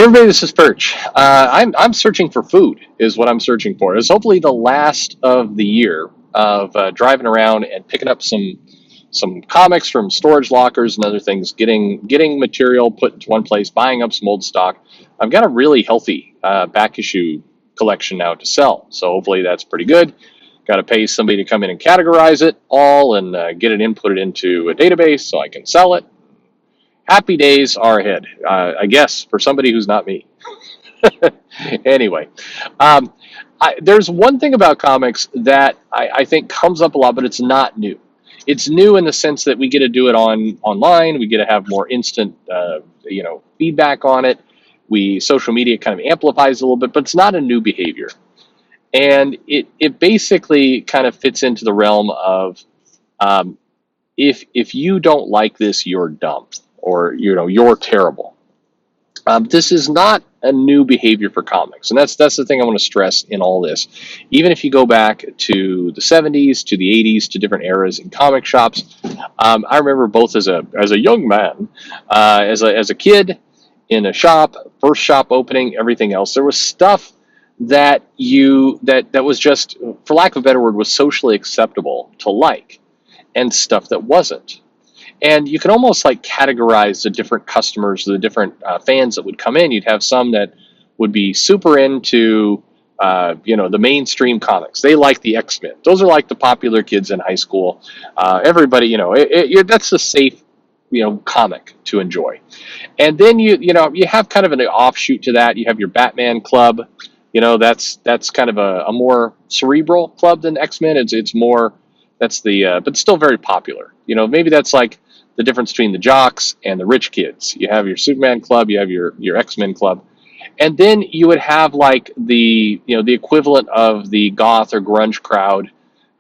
Hey everybody, this is Perch. I'm searching for food, is what I'm searching for. It's hopefully the last of the year of driving around and picking up some comics from storage lockers and other things, getting material put into one place, buying up some old stock. I've got a really healthy back issue collection now to sell, so hopefully that's pretty good. Got to pay somebody to come in and categorize it all and get it inputted into a database so I can sell it. Happy days are ahead, I guess, for somebody who's not me. Anyway, um, there's one thing about comics that I think comes up a lot, but it's not new. It's new in the sense that we get to do it online. We get to have more instant, feedback on it. Social media kind of amplifies a little bit, but it's not a new behavior. And it basically kind of fits into the realm of um, if you don't like this, you're dumb, or you're terrible. This is not a new behavior for comics, and that's the thing I want to stress in all this. Even if you go back to the '70s, to the '80s, to different eras in comic shops, I remember both as a young man, as a kid in a shop, first shop opening, everything else. There was stuff that was just, for lack of a better word, was socially acceptable to like, and stuff that wasn't. And you can almost like categorize the different customers, the different fans that would come in. You'd have some that would be super into the mainstream comics. They like the X-Men. Those are like the popular kids in high school. Everybody, that's a safe comic to enjoy. And then you have kind of an offshoot to that. You have your Batman club. That's kind of a more cerebral club than X-Men. It's more, that's the but still very popular. Maybe that's like the difference between the jocks and the rich kids. You have your Superman club, you have your X-Men club, and then you would have like the equivalent of the goth or grunge crowd.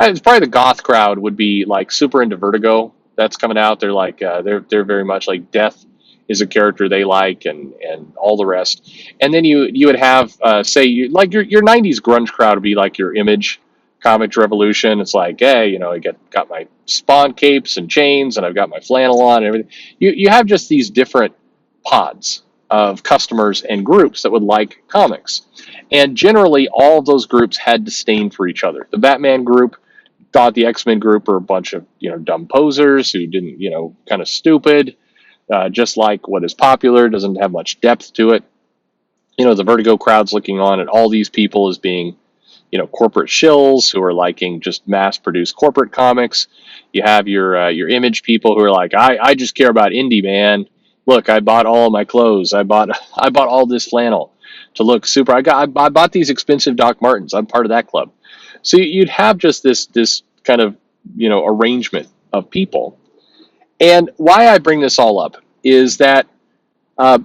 It's probably the goth crowd would be like super into Vertigo. That's coming out. They're like they're very much like Death is a character they like, and all the rest. And then you would have say like your '90s grunge crowd would be like your Image Comics Revolution. It's like, hey, I got my Spawn capes and chains, and I've got my flannel on and everything. You have just these different pods of customers and groups that would like comics, and generally all of those groups had disdain for each other. The Batman group thought the X-Men group were a bunch of dumb posers who didn't kind of stupid, just like what is popular doesn't have much depth to it. The Vertigo crowd's looking on at all these people as being corporate shills who are liking just mass-produced corporate comics. You have your Image people who are like, I just care about indie, man. Look, I bought all of my clothes. I bought all this flannel to look super. I bought these expensive Doc Martens. I'm part of that club. So you'd have just this kind of arrangement of people. And why I bring this all up is that uh,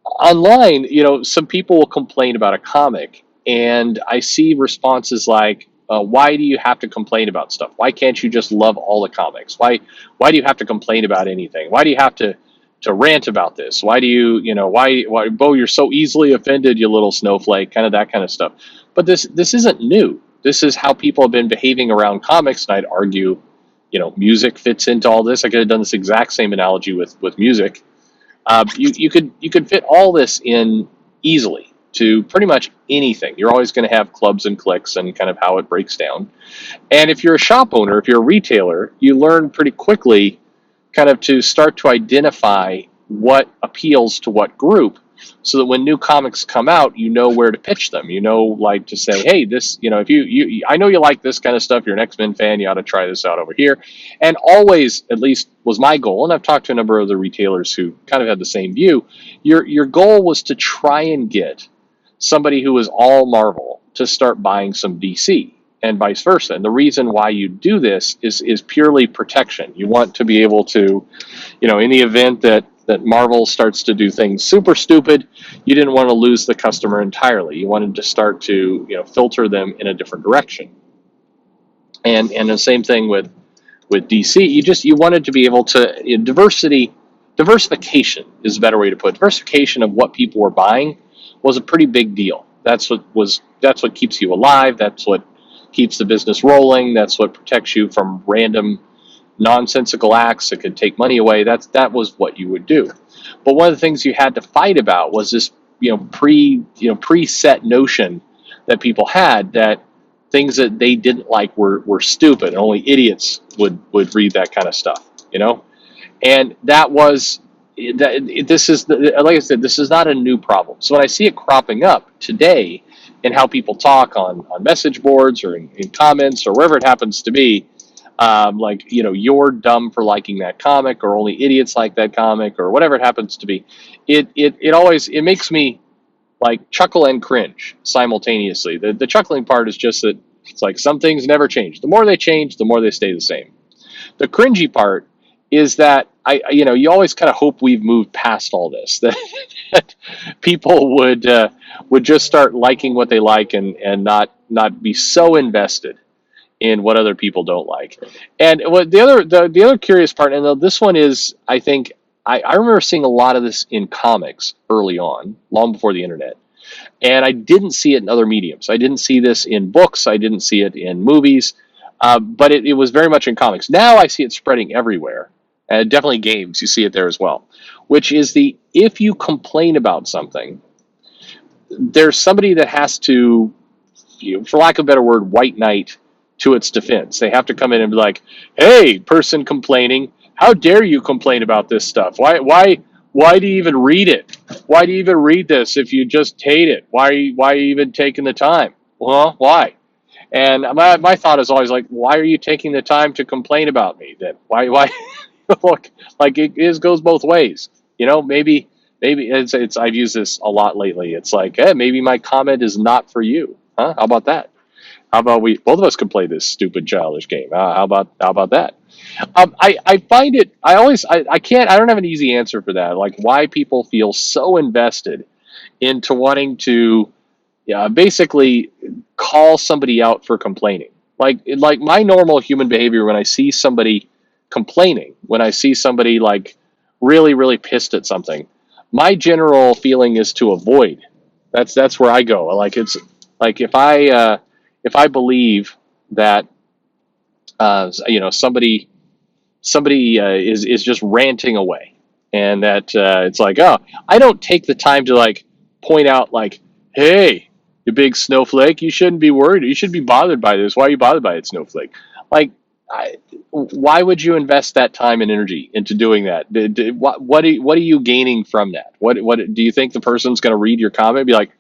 online, some people will complain about a comic, and I see responses like, "Why do you have to complain about stuff? Why can't you just love all the comics? Why do you have to complain about anything? Why do you have to rant about this? Why do why Bo, you're so easily offended, you little snowflake," kind of that kind of stuff. But this isn't new. This is how people have been behaving around comics, and I'd argue, music fits into all this. I could have done this exact same analogy with music. You could fit all this in easily to pretty much anything. You're always going to have clubs and cliques and kind of how it breaks down. And if you're a shop owner, if you're a retailer, you learn pretty quickly kind of to start to identify what appeals to what group, so that when new comics come out, you know where to pitch them. Like to say, hey, this, if I know you like this kind of stuff. You're an X-Men fan. You ought to try this out over here. And always, at least was my goal, and I've talked to a number of the retailers who kind of had the same view. Your goal was to try and get somebody who was all Marvel to start buying some DC, and vice versa. And the reason why you do this is purely protection. You want to be able to, in the event that Marvel starts to do things super stupid, you didn't want to lose the customer entirely. You wanted to start to filter them in a different direction. And the same thing with DC. You wanted to be able to diversification is a better way to put it. Diversification of what people were buying was a pretty big deal. That's what keeps you alive. That's what keeps the business rolling. That's what protects you from random nonsensical acts that could take money away, that was what you would do. But one of the things you had to fight about was this, preset notion that people had that things that they didn't like were stupid, and only idiots would read that kind of stuff, and that was that. This is like I said, this is not a new problem. So when I see it cropping up today in how people talk on message boards or in comments or wherever it happens to be, like, you're dumb for liking that comic, or only idiots like that comic, or whatever it happens to be, it always, it makes me like chuckle and cringe simultaneously. The chuckling part is just that it's like some things never change. The more they change, the more they stay the same. The cringy part is that you always kind of hope we've moved past all this, that people would just start liking what they like, and not be so invested in what other people don't like. And what the other curious part, and this one is, I think, I remember seeing a lot of this in comics early on, long before the internet, and I didn't see it in other mediums. I didn't see this in books. I didn't see it in movies, but it was very much in comics. Now I see it spreading everywhere. Definitely games, you see it there as well. Which is if you complain about something, there's somebody that has to, for lack of a better word, white knight to its defense. They have to come in and be like, "Hey, person complaining, how dare you complain about this stuff? Why do you even read it? Why do you even read this if you just hate it? Why are you even taking the time? Well, why?" And my thought is always like, "Why are you taking the time to complain about me then? Why?" Look, like goes both ways. Maybe it's I've used this a lot lately. It's like, hey, maybe my comment is not for you. Huh? How about that? How about we both of us can play this stupid childish game? How about that? I find it. I can't. I don't have an easy answer for that. Like, why people feel so invested into wanting to, basically call somebody out for complaining. Like my normal human behavior when I see somebody complaining, when I see somebody like really really pissed at something, my general feeling is to avoid. That's where I go. Like, it's like if I believe that, somebody is just ranting away, and that, it's like, oh, I don't take the time to like point out, like, hey, you big snowflake, you shouldn't be worried, you should be bothered by this, why are you bothered by it, snowflake? Like, why would you invest that time and energy into doing that? What are you gaining from that? What do you think the person's going to read your comment and be like,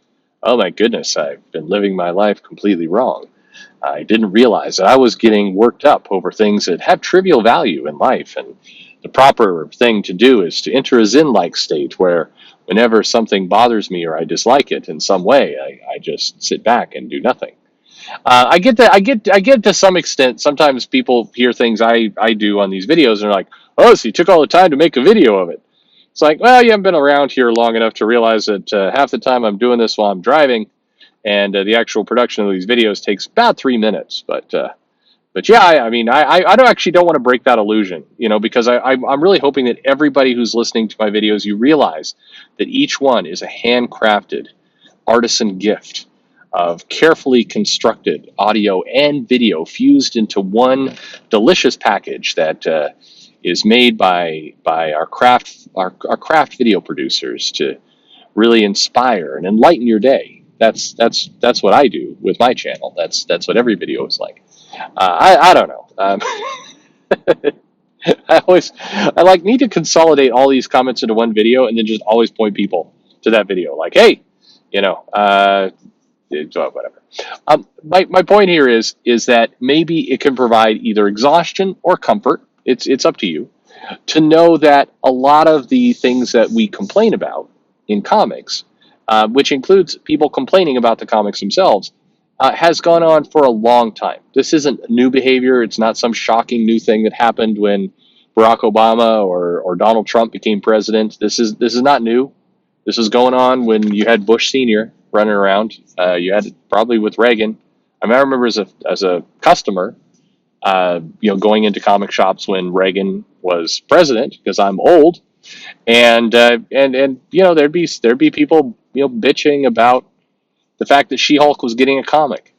oh my goodness, I've been living my life completely wrong. I didn't realize that I was getting worked up over things that have trivial value in life. And the proper thing to do is to enter a Zen like state where whenever something bothers me or I dislike it in some way, I just sit back and do nothing. I get that. I get to some extent. Sometimes people hear things I do on these videos and they're like, "Oh, so you took all the time to make a video of it." It's like, well, you haven't been around here long enough to realize that, half the time I'm doing this while I'm driving, and the actual production of these videos takes about 3 minutes. But yeah, I mean, I don't want to break that illusion, because I'm really hoping that everybody who's listening to my videos, you realize that each one is a handcrafted artisan gift of carefully constructed audio and video fused into one delicious package that, is made by our craft video producers to really inspire and enlighten your day. That's what I do with my channel. That's what every video is like. I don't know. I like need to consolidate all these comments into one video and then just always point people to that video. Like, hey, whatever. My point here is that maybe it can provide either exhaustion or comfort. It's up to you to know that a lot of the things that we complain about in comics, which includes people complaining about the comics themselves, has gone on for a long time. This isn't new behavior. It's not some shocking new thing that happened when Barack Obama or Donald Trump became president. This is not new. This was going on when you had Bush Sr. running around. You had probably with Reagan. I mean, I remember as a customer, going into comic shops when Reagan was president, because I'm old, and there'd be people bitching about the fact that She-Hulk was getting a comic.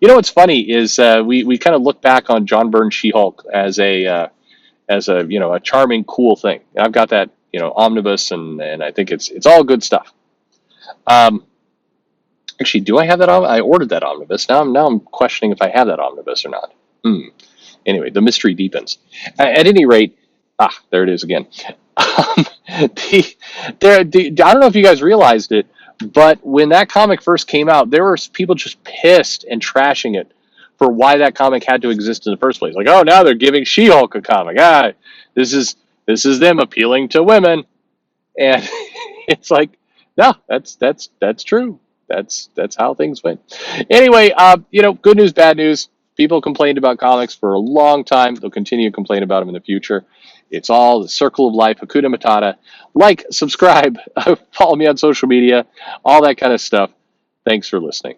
What's funny is, we kind of look back on John Byrne's She-Hulk as a as a a charming, cool thing. And I've got that omnibus, and I think it's all good stuff. Um, Actually, do I have that? I ordered that omnibus. Now I'm questioning if I have that omnibus or not. Anyway, the mystery deepens. At any rate, there it is again. I don't know if you guys realized it, but when that comic first came out, there were people just pissed and trashing it for why that comic had to exist in the first place. Like, oh, now they're giving She-Hulk a comic. This is them appealing to women, and it's like, no, that's true. That's how things went. Anyway, good news, bad news. People complained about comics for a long time. They'll continue to complain about them in the future. It's all the circle of life. Hakuna Matata. Like, subscribe, follow me on social media, all that kind of stuff. Thanks for listening.